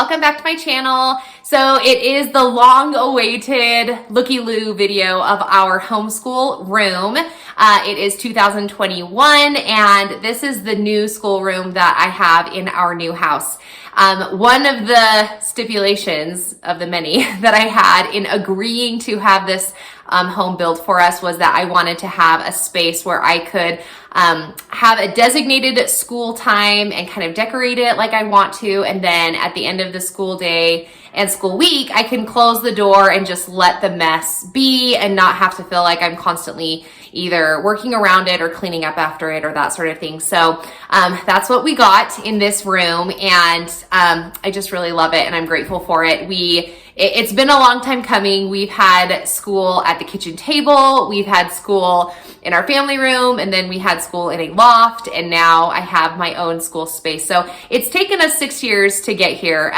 welcome back to my channel. So it is the long-awaited looky-loo video of our homeschool room. It is 2021, and this is the new schoolroom that I have in our new house. One of the stipulations of the many that I had in agreeing to have this home built for us was that I wanted to have a space where I could have a designated school time and kind of decorate it like I want to. And then at the end of the school day and school week, I can close the door and just let the mess be and not have to feel like I'm constantly either working around it or cleaning up after it or that sort of thing. So that's what we got in this room, and I just really love it and I'm grateful for it. It's been a long time coming. We've had school at the kitchen table, we've had school in our family room, and then we had school in a loft, and now I have my own school space. So it's taken us 6 years to get here.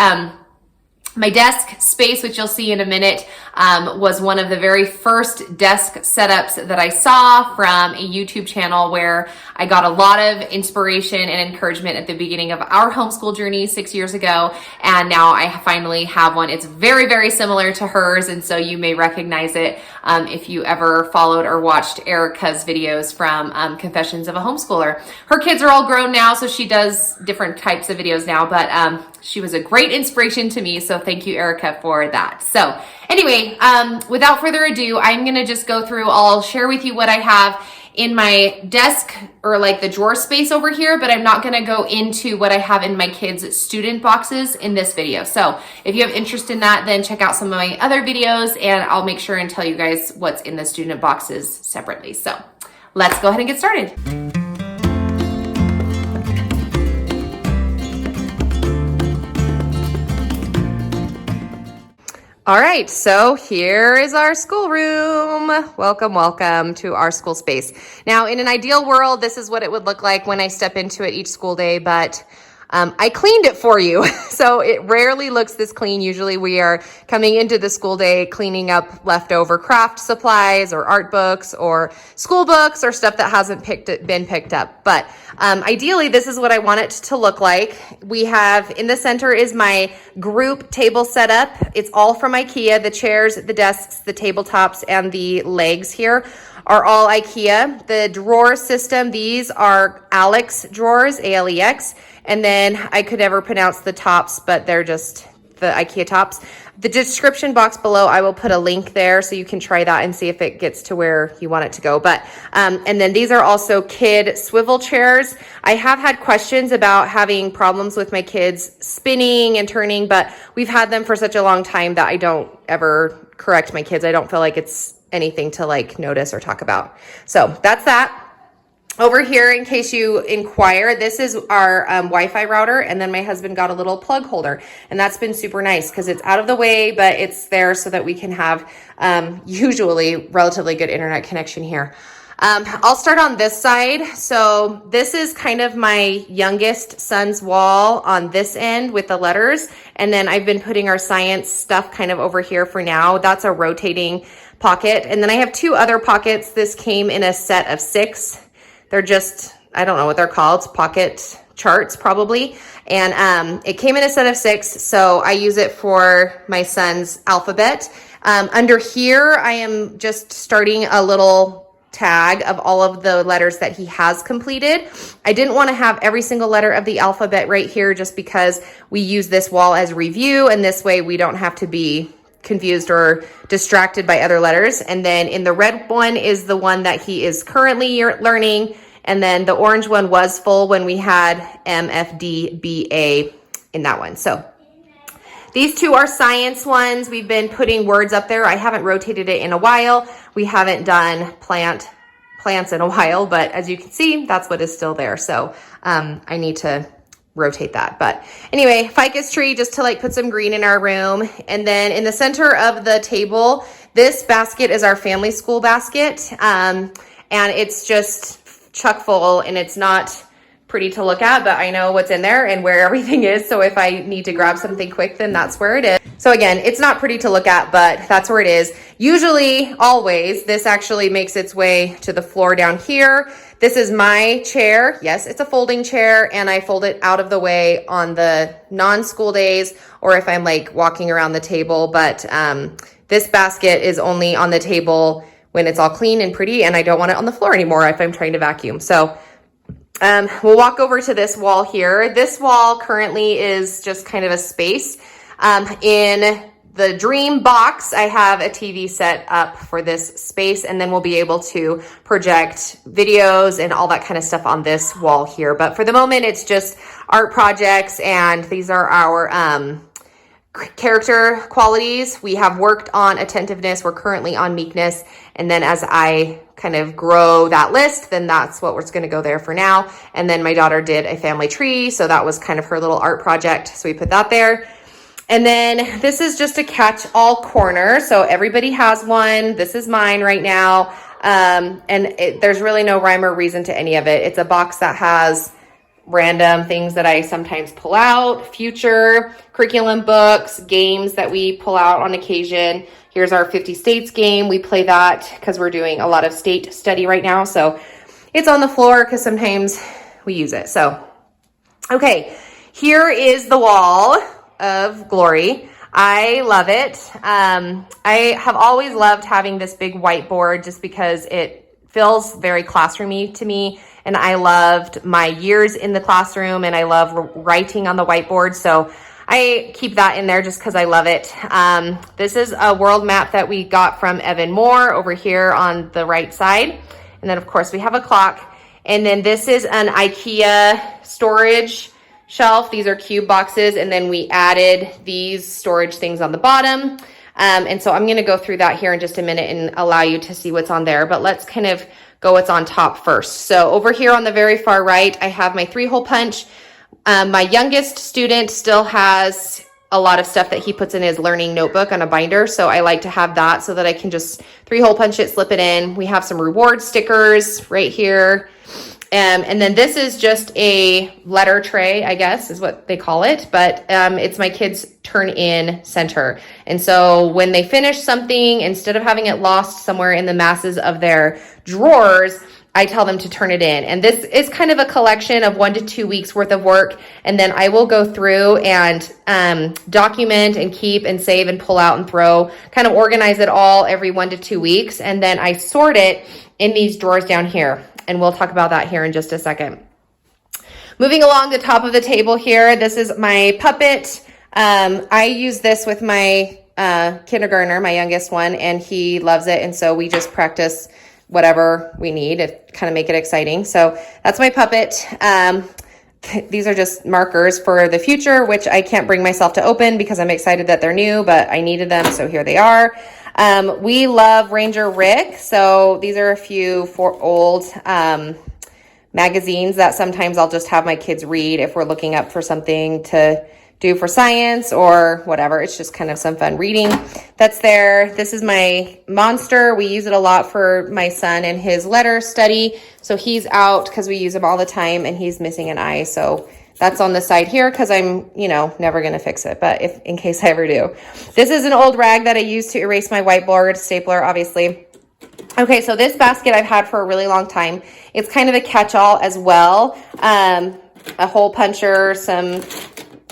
My desk space, which you'll see in a minute, was one of the very first desk setups that I saw from a YouTube channel where I got a lot of inspiration and encouragement at the beginning of our homeschool journey 6 years ago. And now I finally have one. It's very, very similar to hers. And so you may recognize it if you ever followed or watched Erica's videos from Confessions of a Homeschooler. Her kids are all grown now, so she does different types of videos now, but she was a great inspiration to me. So thank you, Erica, for that. So anyway, without further ado, I'm going to just go through, I'll share with you what I have in my desk or like the drawer space over here, but I'm not going to go into what I have in my kids' student boxes in this video. So if you have interest in that, then check out some of my other videos and I'll make sure and tell you guys what's in the student boxes separately. So let's go ahead and get started. All right, so here is our schoolroom. Welcome, welcome to our school space. Now, in an ideal world, this is what it would look like when I step into it each school day, but I cleaned it for you. So it rarely looks this clean. Usually we are coming into the school day cleaning up leftover craft supplies or art books or school books or stuff that hasn't been picked up. But ideally, this is what I want it to look like. We have in the center is my group table setup. It's all from IKEA. The chairs, the desks, the tabletops, and the legs here are all IKEA. The drawer system, these are Alex drawers, A-L-E-X. And then I could never pronounce the tops, but they're just the IKEA tops. The description box below, I will put a link there so you can try that and see if it gets to where you want it to go. But and then these are also kid swivel chairs. I have had questions about having problems with my kids spinning and turning, but we've had them for such a long time that I don't ever correct my kids. I don't feel like it's anything to like notice or talk about. So that's that. Over here, in case you inquire, this is our Wi-Fi router, and then my husband got a little plug holder, and that's been super nice because it's out of the way, but it's there so that we can have usually relatively good internet connection here. I'll start on this side. So this is kind of my youngest son's wall on this end with the letters, and then I've been putting our science stuff kind of over here for now. That's a rotating pocket, and then I have two other pockets. This came in a set of 6. They're just, I don't know what they're called, pocket charts probably. And it came in a set of 6, so I use it for my son's alphabet. Under here, I am just starting a little tag of all of the letters that he has completed. I didn't want to have every single letter of the alphabet right here just because we use this wall as review, and this way we don't have to be confused or distracted by other letters. And then in the red one is the one that he is currently learning. And then the orange one was full when we had MFDBA in that one. So these two are science ones. We've been putting words up there. I haven't rotated it in a while. We haven't done plants in a while, but as you can see, that's what is still there. So I need to rotate that. But anyway, ficus tree just to like put some green in our room. And then in the center of the table, this basket is our family school basket. And it's just chock full, and it's not pretty to look at, but I know what's in there and where everything is. So if I need to grab something quick, then that's where it is. So again, it's not pretty to look at, but that's where it is. Usually, always, this actually makes its way to the floor down here. This is my chair. Yes, it's a folding chair, and I fold it out of the way on the non-school days or if I'm like walking around the table. But this basket is only on the table when it's all clean and pretty, and I don't want it on the floor anymore if I'm trying to vacuum. So we'll walk over to this wall here. This wall currently is just kind of a space. In the dream box, I have a TV set up for this space, and then we'll be able to project videos and all that kind of stuff on this wall here. But for the moment, it's just art projects, and these are our character qualities. We have worked on attentiveness. We're currently on meekness. And then as I kind of grow that list, then that's what's going to go there for now. And then my daughter did a family tree. So that was kind of her little art project. So we put that there. And then this is just a catch-all corner. So everybody has one. This is mine right now. There's really no rhyme or reason to any of it. It's a box that has random things that I sometimes pull out, future curriculum books, games that we pull out on occasion. Here's our 50 states game. We play that because we're doing a lot of state study right now. So it's on the floor because sometimes we use it. So, okay, here is the wall of glory. I love it. I have always loved having this big whiteboard just because it feels very classroomy to me. And I loved my years in the classroom, and I love writing on the whiteboard. So I keep that in there just because I love it. This is a world map that we got from Evan Moore over here on the right side. And then of course we have a clock. And then this is an IKEA storage shelf. These are cube boxes. And then we added these storage things on the bottom. And so I'm going to go through that here in just a minute and allow you to see what's on there. But let's kind of go what's on top first. So over here on the very far right, I have my 3-hole punch. My youngest student still has a lot of stuff that he puts in his learning notebook on a binder. So I like to have that so that I can just 3-hole punch it, slip it in. We have some reward stickers right here. And then this is just a letter tray, I guess is what they call it. But it's my kids' turn-in center. And so when they finish something, instead of having it lost somewhere in the masses of their drawers, I tell them to turn it in. And this is kind of a collection of 1 to 2 weeks worth of work. And then I will go through and document and keep and save and pull out and throw, kind of organize it all every 1 to 2 weeks. And then I sort it in these drawers down here. And we'll talk about that here in just a second. Moving along the top of the table here, this is my puppet. I use this with my kindergartner, my youngest one, and he loves it. And so we just practice whatever we need to kind of make it exciting. So that's my puppet. These are just markers for the future, which I can't bring myself to open because I'm excited that they're new, but I needed them, so here they are. We love Ranger Rick. So these are a few old magazines that sometimes I'll just have my kids read if we're looking up for something to do for science or whatever. It's just kind of some fun reading that's there. This is my monster. We use it a lot for my son and his letter study. So he's out because we use him all the time and he's missing an eye. So that's on the side here because I'm, never going to fix it, but in case I ever do. This is an old rag that I use to erase my whiteboard, stapler, obviously. Okay, so this basket I've had for a really long time. It's kind of a catch-all as well. A hole puncher, some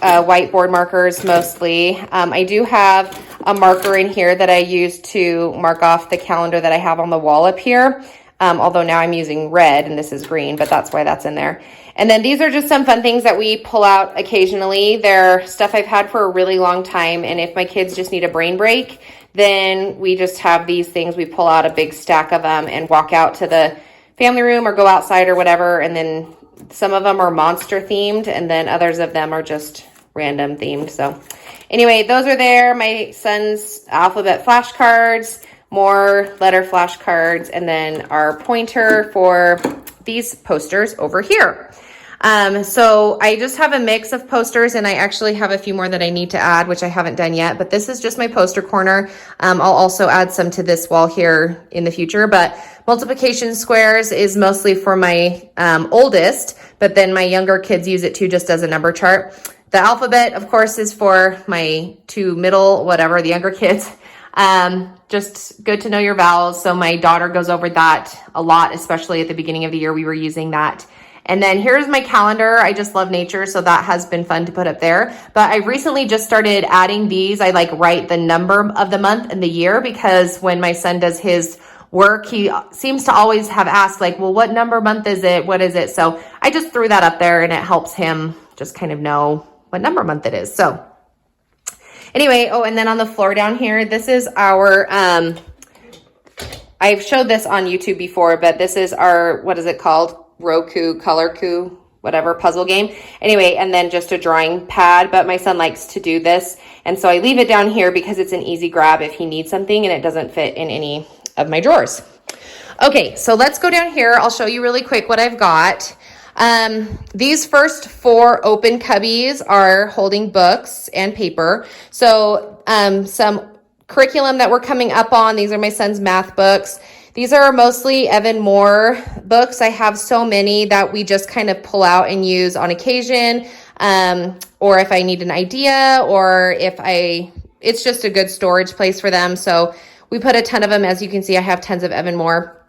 whiteboard markers mostly. I do have a marker in here that I use to mark off the calendar that I have on the wall up here. Although now I'm using red and this is green, but that's why that's in there. And then these are just some fun things that we pull out occasionally. They're stuff I've had for a really long time. And if my kids just need a brain break, then we just have these things. We pull out a big stack of them and walk out to the family room or go outside or whatever. And then some of them are monster themed and then others of them are just random themed. So anyway, those are there. My son's alphabet flashcards, more letter flashcards, and then our pointer for these posters over here. So I just have a mix of posters and I actually have a few more that I need to add, which I haven't done yet, but this is just my poster corner. I'll also add some to this wall here in the future, but multiplication squares is mostly for my oldest, but then my younger kids use it too, just as a number chart. The alphabet, of course, is for my 2 middle, whatever, the younger kids. Just good to know your vowels. So my daughter goes over that a lot, especially at the beginning of the year, we were using that. And then here's my calendar. I just love nature, so that has been fun to put up there. But I recently just started adding these. I like write the number of the month and the year, because when my son does his work, he seems to always have asked like, well, what number month is it? What is it? So I just threw that up there, and it helps him just kind of know what number month it is. So anyway, oh, and then on the floor down here, this is our, I've showed this on YouTube before, but this is our, what is it called? Roku, Color Coup, whatever, puzzle game. Anyway, and then just a drawing pad, but my son likes to do this. And so I leave it down here because it's an easy grab if he needs something and it doesn't fit in any of my drawers. Okay, so let's go down here. I'll show you really quick what I've got. These first 4 open cubbies are holding books and paper. So some curriculum that we're coming up on. These are my son's math books. These are mostly Evan Moore books. I have so many that we just kind of pull out and use on occasion, or if I need an idea, or if it's just a good storage place for them. So we put a ton of them. As you can see, I have tons of Evan Moore.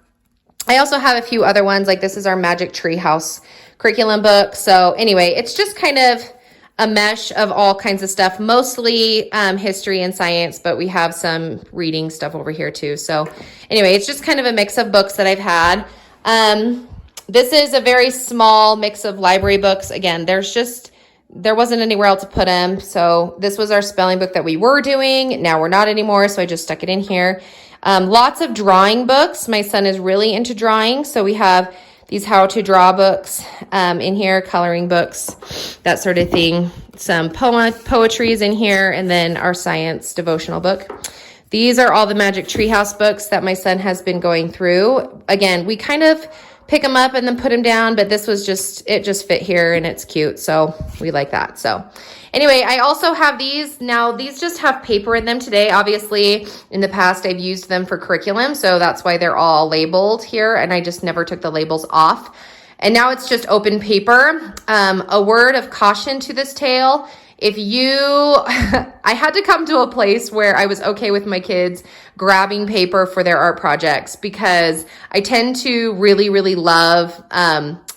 I also have a few other ones, like this is our Magic Treehouse curriculum book. So anyway, it's just kind of a mesh of all kinds of stuff, mostly history and science, but we have some reading stuff over here too. So anyway, it's just kind of a mix of books that I've had. This is a very small mix of library books. Again, there wasn't anywhere else to put them. So this was our spelling book that we were doing. Now we're not anymore, so I just stuck it in here. Lots of drawing books. My son is really into drawing, so we have these how to draw books in here, coloring books, that sort of thing. Some poetry is in here, and then our science devotional book. These are all the Magic Treehouse books that my son has been going through. Again, we kind of pick them up and then put them down, but this was it just fit here and it's cute, so we like that. So anyway, I also have these. Now these just have paper in them today. Obviously in the past I've used them for curriculum, so that's why they're all labeled here, and I just never took the labels off. And now it's just open paper. A word of caution to this tale. I had to come to a place where I was okay with my kids grabbing paper for their art projects, because I tend to really, really love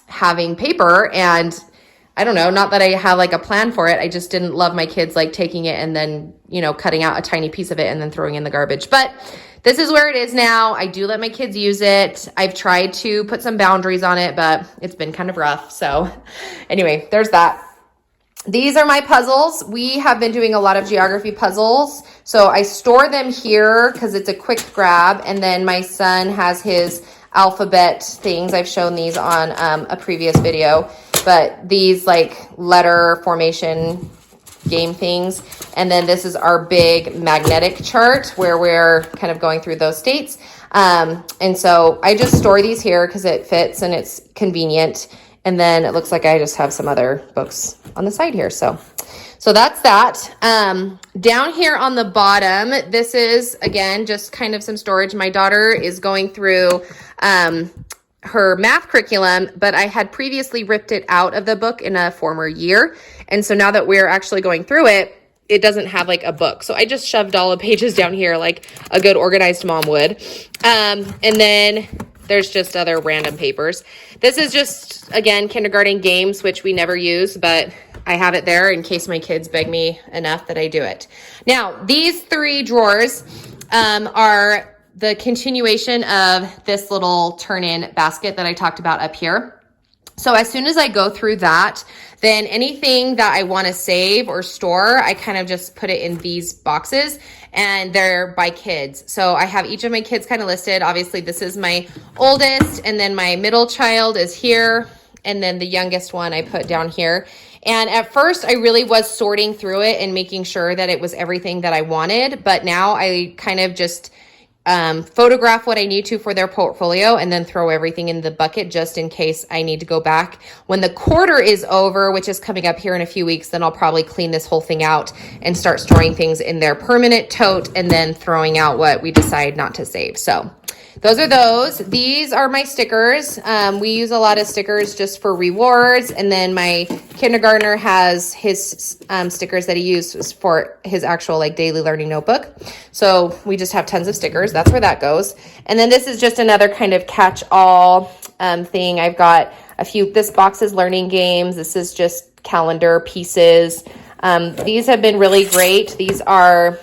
having paper, and I don't know, not that I have like a plan for it. I just didn't love my kids like taking it and then, cutting out a tiny piece of it and then throwing in the garbage. But this is where it is now. I do let my kids use it. I've tried to put some boundaries on it, but it's been kind of rough. So anyway, there's that. These are my puzzles. We have been doing a lot of geography puzzles. So I store them here because it's a quick grab. And then my son has his alphabet things. I've shown these on a previous video. But these like letter formation game things. And then this is our big magnetic chart where we're kind of going through those states. And so I just store these here because it fits and it's convenient. And then it looks like I just have some other books on the side here. So that's that. Down here on the bottom, this is, again, just kind of some storage. My daughter is going through her math curriculum, but I had previously ripped it out of the book in a former year. And so now that we're actually going through it, it doesn't have like a book. So I just shoved all the pages down here like a good organized mom would. And then there's just other random papers. This is just, again, kindergarten games, which we never use, but I have it there in case my kids beg me enough that I do it. Now, these 3 drawers are the continuation of this little turn-in basket that I talked about up here. So as soon as I go through that, then anything that I want to save or store, I kind of just put it in these boxes, and they're by kids. So I have each of my kids kind of listed. Obviously, this is my oldest, and then my middle child is here, and then the youngest one I put down here. And at first, I really was sorting through it and making sure that it was everything that I wanted, but now I kind of just photograph what I need to for their portfolio and then throw everything in the bucket just in case I need to go back. When the quarter is over, which is coming up here in a few weeks, then I'll probably clean this whole thing out and start storing things in their permanent tote and then throwing out what we decide not to save. So those are those. These are my stickers. We use a lot of stickers just for rewards. And then my kindergartner has his stickers that he uses for his actual like daily learning notebook. So we just have tons of stickers. That's where that goes. And then this is just another kind of catch-all thing. I've got a few, this box is learning games. This is just calendar pieces. These have been really great. These are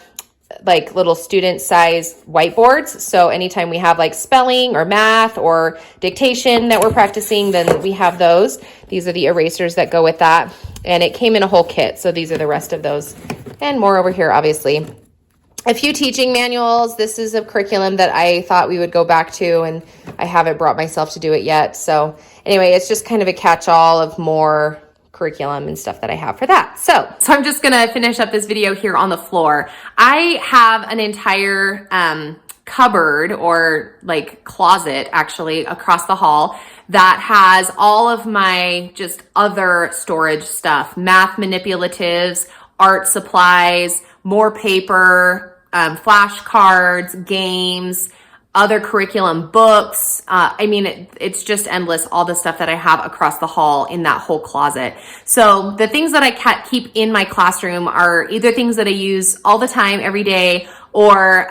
like little student size whiteboards. So anytime we have like spelling or math or dictation that we're practicing, then we have those. These are the erasers that go with that. And it came in a whole kit. So these are the rest of those and more over here, obviously. A few teaching manuals. This is a curriculum that I thought we would go back to, and I haven't brought myself to do it yet. So anyway, it's just kind of a catch-all of more curriculum and stuff that I have for that. So I'm just gonna finish up this video here on the floor. I have an entire cupboard or like closet actually across the hall that has all of my just other storage stuff, math manipulatives, art supplies, more paper, flashcards, games, other curriculum books. I mean, it's just endless, all the stuff that I have across the hall in that whole closet. So the things that I keep in my classroom are either things that I use all the time, every day, or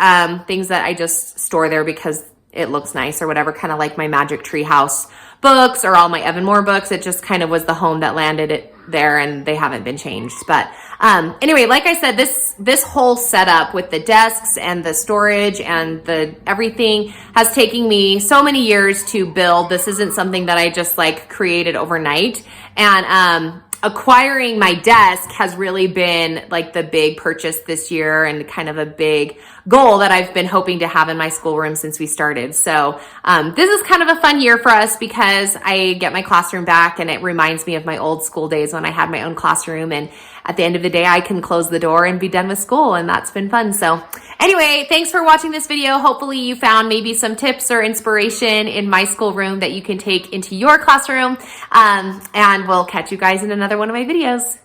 things that I just store there because it looks nice or whatever, kind of like my Magic Tree House books or all my Evan Moore books. It just kind of was the home that landed it there, and they haven't been changed. But anyway, like I said, this whole setup with the desks and the storage and the everything has taken me so many years to build. This isn't something that I just like created overnight. And acquiring my desk has really been like the big purchase this year and kind of a big goal that I've been hoping to have in my schoolroom since we started. So this is kind of a fun year for us because I get my classroom back and it reminds me of my old school days when I had my own classroom, and at the end of the day I can close the door and be done with school, and that's been fun. So anyway, thanks for watching this video. Hopefully you found maybe some tips or inspiration in my schoolroom that you can take into your classroom, and we'll catch you guys in another one of my videos.